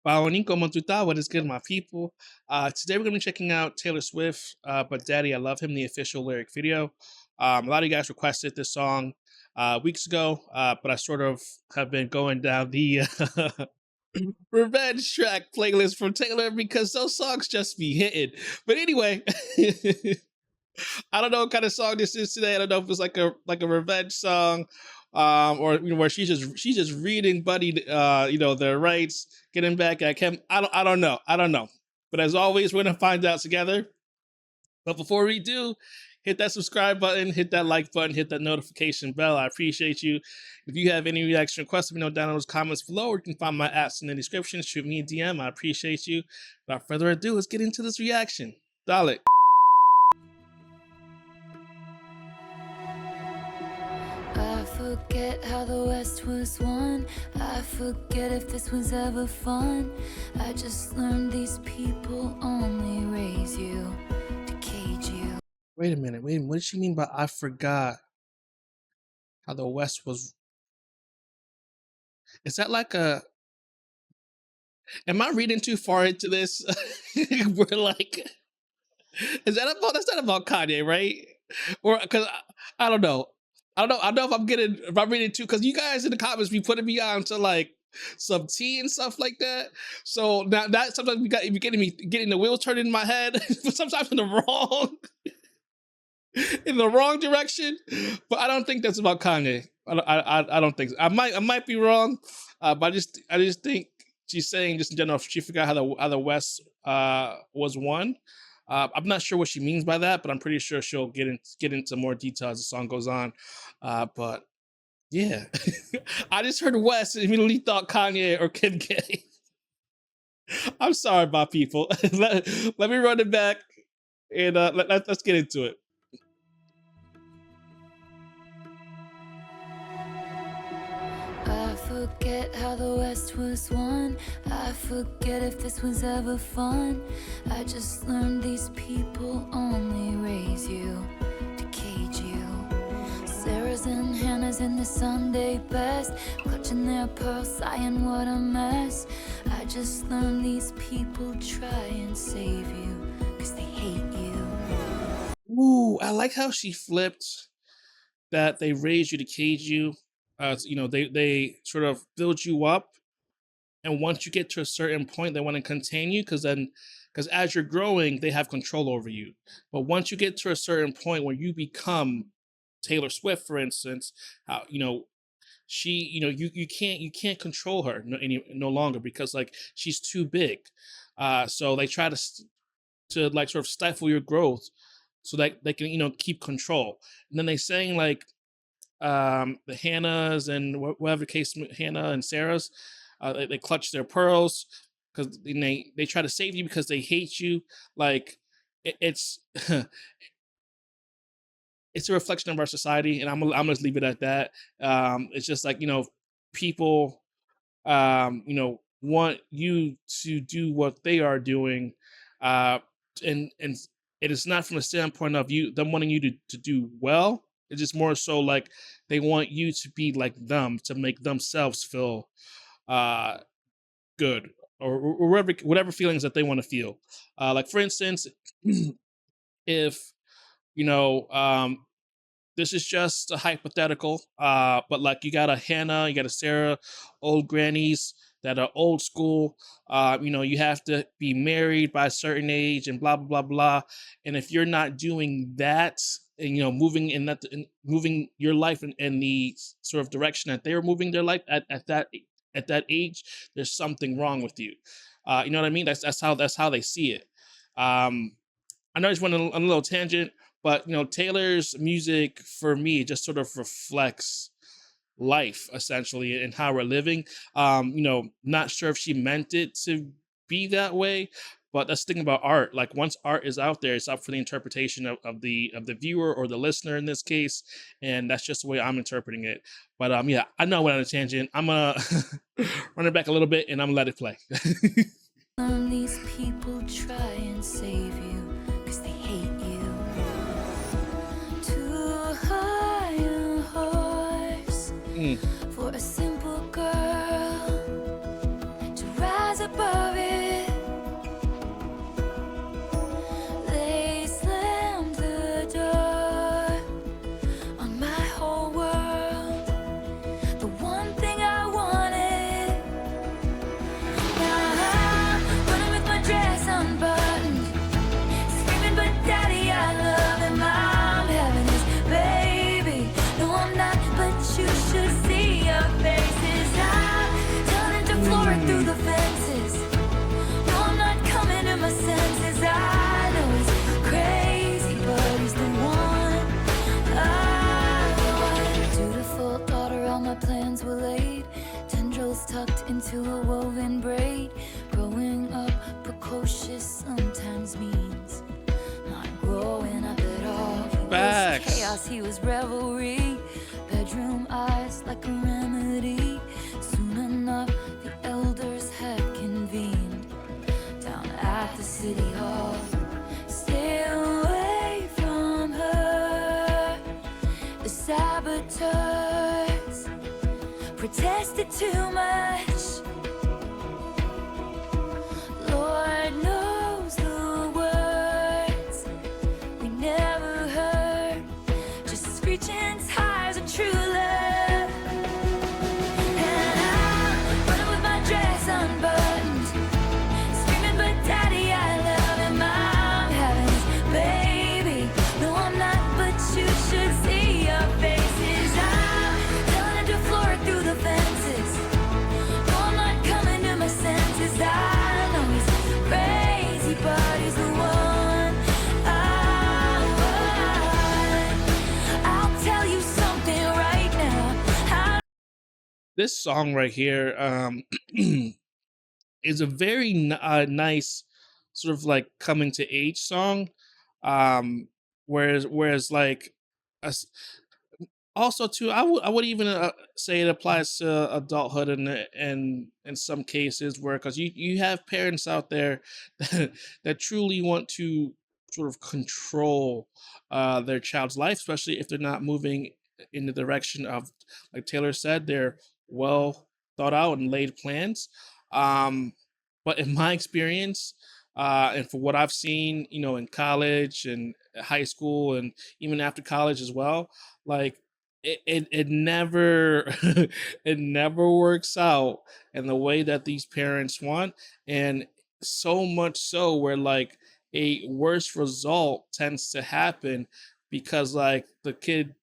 Paoní, como tú estás? What is good, my people? Today we're going to be checking out Taylor Swift, But Daddy, I Love Him, the official lyric video. A lot of you guys requested this song weeks ago, but I sort of have been going down the revenge track playlist from Taylor because those songs just be hitting. But anyway, I don't know what kind of song this is today. I don't know if it's like a revenge song, or where she's just reading Buddy, their rights, getting back at Kim. I don't know. I don't know. But as always, we're gonna find out together. But before we do, hit that subscribe button, hit that like button, hit that notification bell. I appreciate you. If you have any reaction requests, let me know down in those comments below, or you can find my apps in the description. Shoot me a DM. I appreciate you. Without further ado, let's get into this reaction. Dale. I forget how the West was won. I forget if this was ever fun. I just learned these people only raise you to cage you. Wait a minute. What did she mean by I forgot how the West was? Is that like a? Am I reading too far into this? We're like, is that about? That's not about Kanye, right? Or because I don't know. I don't know if I'm reading too, because you guys in the comments be putting me on to like some tea and stuff like that. So now that sometimes you getting the wheels turned in my head, but sometimes in the wrong direction. But I don't think that's about Kanye. I don't think so. I might be wrong, but I just think she's saying just in general she forgot how the West was won. I'm not sure what she means by that, but I'm pretty sure she'll get into more detail as the song goes on. But yeah, I just heard West and immediately thought Kanye or Kim K. I'm sorry, my people. let me run it back and let's get into it. I forget how the West was won. I forget if this was ever fun. I just learned these people only raise you to cage you. Sarah's and Hannah's in the Sunday best, clutching their pearls, sighing what a mess. I just learned these people try and save you, cause they hate you. Ooh, I like how she flipped that they raise you to cage you. They sort of build you up, and once you get to a certain point, they want to contain you because as you're growing, they have control over you. But once you get to a certain point where you become Taylor Swift, for instance, you can't control her no longer because like she's too big. So they try to like sort of stifle your growth so that they can keep control. And then they saying like the Hannahs and whatever case, Hannah and Sarah's, they clutch their pearls because they try to save you because they hate you. Like it's it's a reflection of our society, and I'm gonna just leave it at that. It's just like people want you to do what they are doing, and it is not from a standpoint of them wanting you to do well. It's just more so like they want you to be like them, to make themselves feel good, or whatever feelings that they want to feel. Like for instance, if you know this is just a hypothetical, but like you got a Hannah, you got a Sarah, old grannies that are old school. You have to be married by a certain age and blah blah blah blah. And if you're not doing that, and moving your life in the sort of direction that they were moving their life at that age, there's something wrong with you. You know what I mean? That's how they see it. I know I just went on a little tangent, but Taylor's music for me just sort of reflects life essentially and how we're living. Not sure if she meant it to be that way, but that's the thing about art. Like once art is out there, it's up for the interpretation of the viewer or the listener in this case, and that's just the way I'm interpreting it. But yeah, I know I went on a tangent. I'm gonna run it back a little bit, and I'm gonna let it play. These people try and save you, cause they hate you. Too high a horse for a simple girl to rise above it. They slammed the door on my whole world, the one thing I wanted. Now I'm running with my dress unbuttoned, screaming, but daddy, I love him. I'm having his baby. No, I'm not, but you should see your faces. I'm turning to Florida through the fences. No, I'm not coming to my senses. I know he's crazy, but he's the one I want. Dutiful daughter, all my plans were laid. Tendrils tucked into a woven braid. Growing up precocious sometimes means not growing up at all. He was Facts. chaos, he was revelry. Bedroom eyes like a remedy. Soon enough, the elders had convened down at the city hall. Stay away from her. The saboteurs protested too much. Lord knows the words we never heard. Just screeching tires of true love. And I'm running with my dress unbuttoned, screaming, but daddy, I love him. I'm having his baby. No, I'm not, but you should see your faces. I'm telling him to floor it through the fences. No, I'm not coming to my senses. I know he's crazy, but he's the one I want. I'll tell you something right now. This song right here is a very nice sort of like coming to age song. Um, whereas like a, also too I would even say it applies to adulthood in some cases where because you have parents out there that truly want to sort of control their child's life, especially if they're not moving in the direction of, like Taylor said, they're well thought out and laid plans. um but in my experience, and for what I've seen, in college and high school and even after college as well, like it never it never works out in the way that these parents want. And so much so where like a worse result tends to happen because like the kid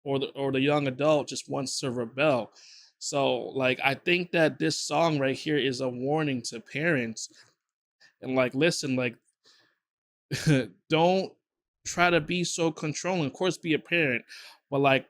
or the young adult just wants to rebel. So like I think that this song right here is a warning to parents, and like listen, like don't try to be so controlling. Of course be a parent, but like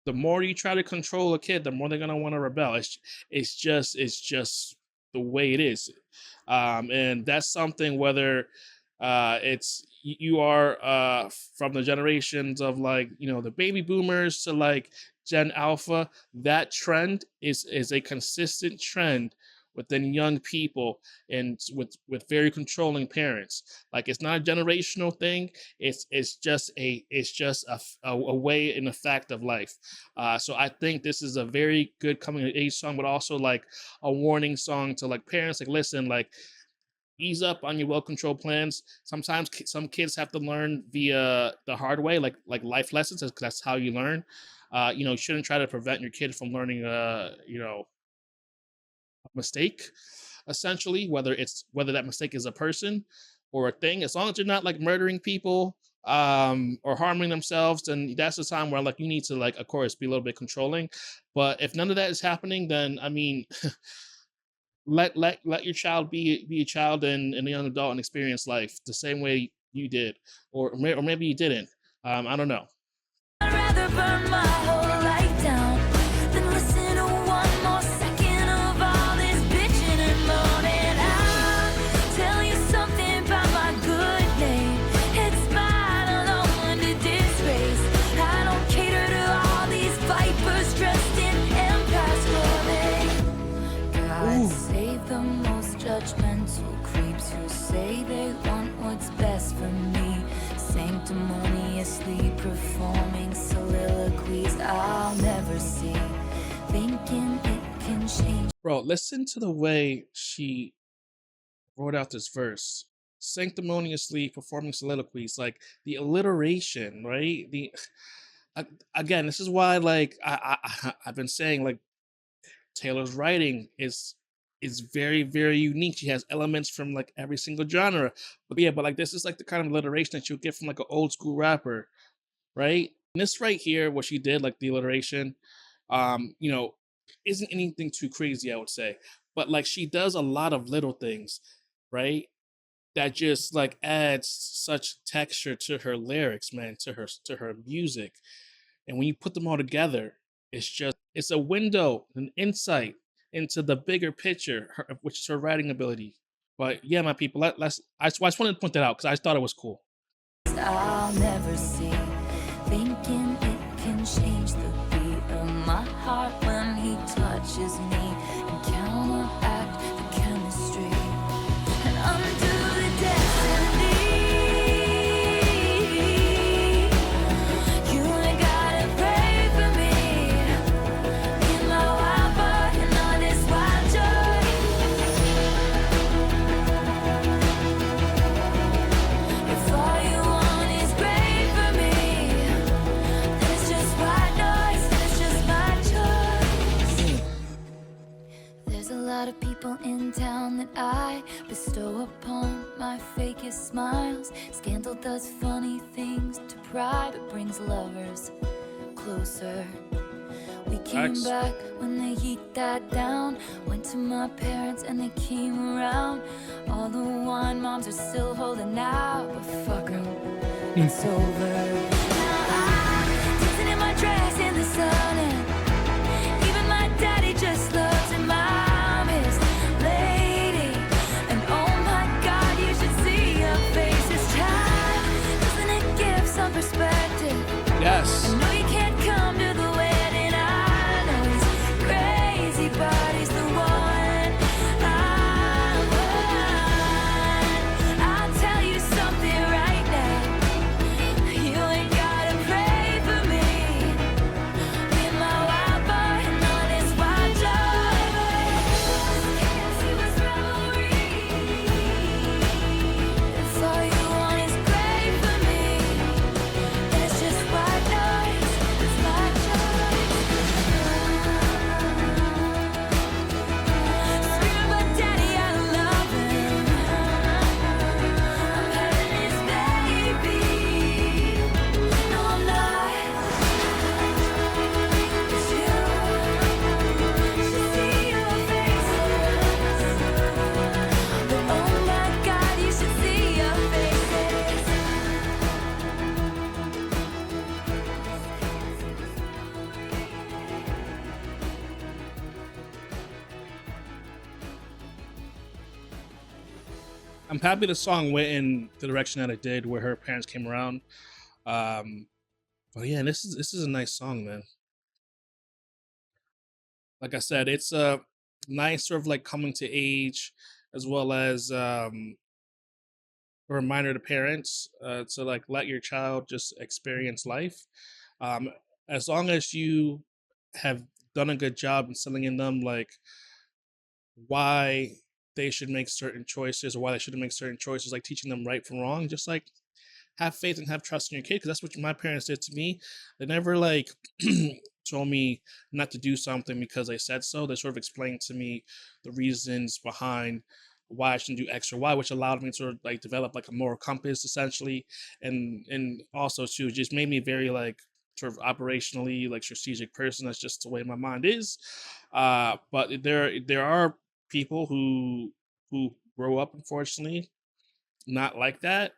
the more you try to control a kid, the more they're gonna want to rebel. It's just the way it is. And that's something whether you are from the generations of like the baby boomers to like Gen Alpha. That trend is a consistent trend within young people and with very controlling parents. Like it's not a generational thing. It's just a way and a fact of life. So I think this is a very good coming of age song, but also like a warning song to like parents. Like listen, like ease up on your well controlled plans. Sometimes some kids have to learn via the hard way, like life lessons, because that's how you learn. You shouldn't try to prevent your kid from learning mistake, essentially, whether that mistake is a person or a thing. As long as you're not like murdering people or harming themselves, then that's the time where like you need to like of course be a little bit controlling. But if none of that is happening, then I mean let your child be a child and a young adult and experience life the same way you did, or maybe you didn't. I don't know. I'd rather burn my whole life down than listen to one more second of all this bitching and moaning. I'll tell you something about my good name. It's mine alone to disgrace. I don't cater to all these vipers dressed in empire clothing. God save the most judgmental creeps who say they want what's best for me, sanctimoniously performing soliloquies I'll never see, thinking it can change. Bro, listen to the way she wrote out this verse. Sanctimoniously performing soliloquies, like the alliteration, right? The a- again, this is why like I've been saying like Taylor's writing is very very unique. She has elements from like every single genre. But yeah, but like this is like the kind of alliteration that you get from like an old school rapper, right? And this right here, what she did, like the alliteration, you know, isn't anything too crazy, I would say. But like she does a lot of little things, right? That just like adds such texture to her lyrics, man, to her music. And when you put them all together, it's a window, an insight into the bigger picture, which is her writing ability. But yeah, my people, I just wanted to point that out because I thought it was cool. I'll never see. Thinking it can change the beat of my heart when he touches me and counteract the chemistry and undo the destiny. You ain't gotta pray for me. In my wild heart and all this wild joy. If all you want is great for me, then it's just white noise, then it's just my choice. There's a lot of people in town that I bestow upon my fakest smiles. Scandal does funny things to pride, but brings lovers closer. We came Facts. back when the heat died down. Went to my parents and they came around. All the wine moms are still holding out, but fuck 'em, it's over. Now I'm dancing in my dress in the sun, and even my daddy just loves it. Mom is lady, and oh my God, you should see her face this time. Doesn't it give some perspective? Yes. I know you can't come to the wedding. I know he's crazy, but he's the one I want. I'll tell you something right now. You ain't gotta pray for me. In my wild boy and all this wild joy. Can't see what's revelry. If all you want is great for me, then it's just white noise. It's my choice. Screaming, but daddy, I love him. I'm having his baby. No, I'm not. It's you. Should see your faces. But oh my God, you should see your faces. I'm happy the song went in the direction that it did, where her parents came around. Um, but yeah, this is a nice song, man. Like I said, it's a nice sort of like coming to age, as well as a reminder to parents to like let your child just experience life. Um, as long as you have done a good job instilling in them like why they should make certain choices or why they shouldn't make certain choices, like teaching them right from wrong, just like have faith and have trust in your kid, because that's what my parents did to me. They never like told me not to do something because they said so. They sort of explained to me the reasons behind why I shouldn't do X or Y, which allowed me to sort of like develop like a moral compass essentially, and also too just made me very like sort of operationally like strategic person. That's just the way my mind is. But there are people who grow up unfortunately not like that,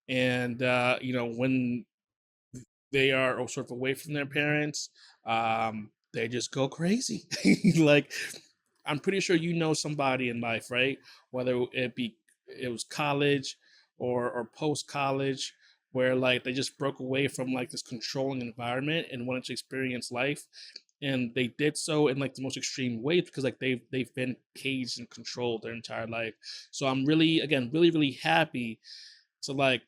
and you know when they are sort of away from their parents, they just go crazy. Like I'm pretty sure you know somebody in life, right? Whether it was college or post college, where like they just broke away from like this controlling environment and wanted to experience life, and they did so in like the most extreme ways because like they've been caged and controlled their entire life. So I'm really again really happy to like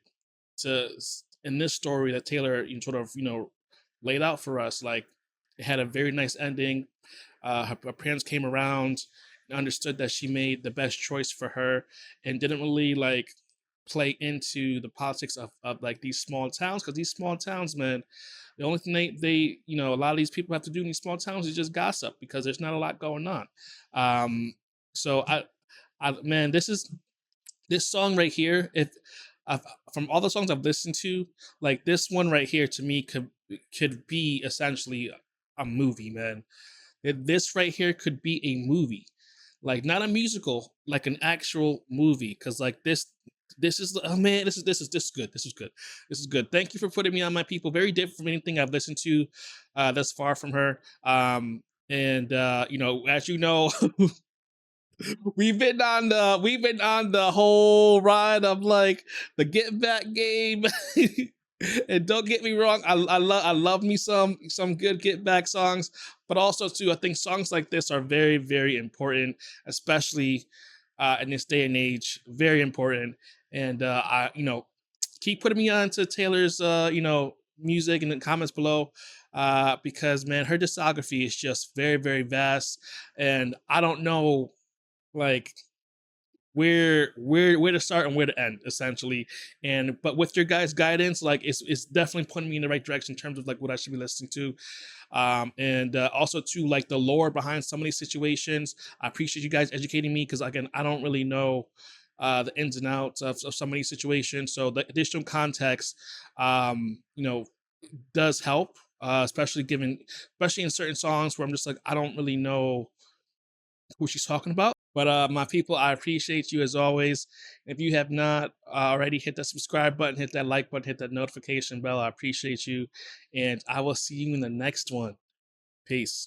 in this story that Taylor sort of laid out for us. Like it had a very nice ending. her parents came around and understood that she made the best choice for her, and didn't really like play into the politics of like these small towns, because these small towns, man, the only thing they a lot of these people have to do in these small towns is just gossip, because there's not a lot going on. um so man, this song right here, if I've, from all the songs I've listened to, like this one right here to me could be essentially a movie, man. This right here could be a movie, like not a musical, like an actual movie. Because like this is, oh man, this is good. This is good. This is good. Thank you for putting me on, my people. Very different from anything I've listened to thus far from her. And as you know, we've been on the whole ride of like the get back game. And don't get me wrong, I love me some good get back songs, but also too, I think songs like this are very, very important, especially in this day and age. Very important. And I keep putting me on to Taylor's music in the comments below, because man, her discography is just very, very vast, and I don't know like where to start and where to end, essentially. And but with your guys guidance, like it's definitely pointing me in the right direction in terms of like what I should be listening to. And also to like the lore behind some of these situations. I appreciate you guys educating me, because again, I don't really know the ins and outs of some of these situations, so the additional context does help, especially in certain songs where I'm just like, I don't really know who she's talking about. But my people, I appreciate you as always. If you have not already, hit that subscribe button, hit that like button, hit that notification bell. I appreciate you, and I will see you in the next one. Peace.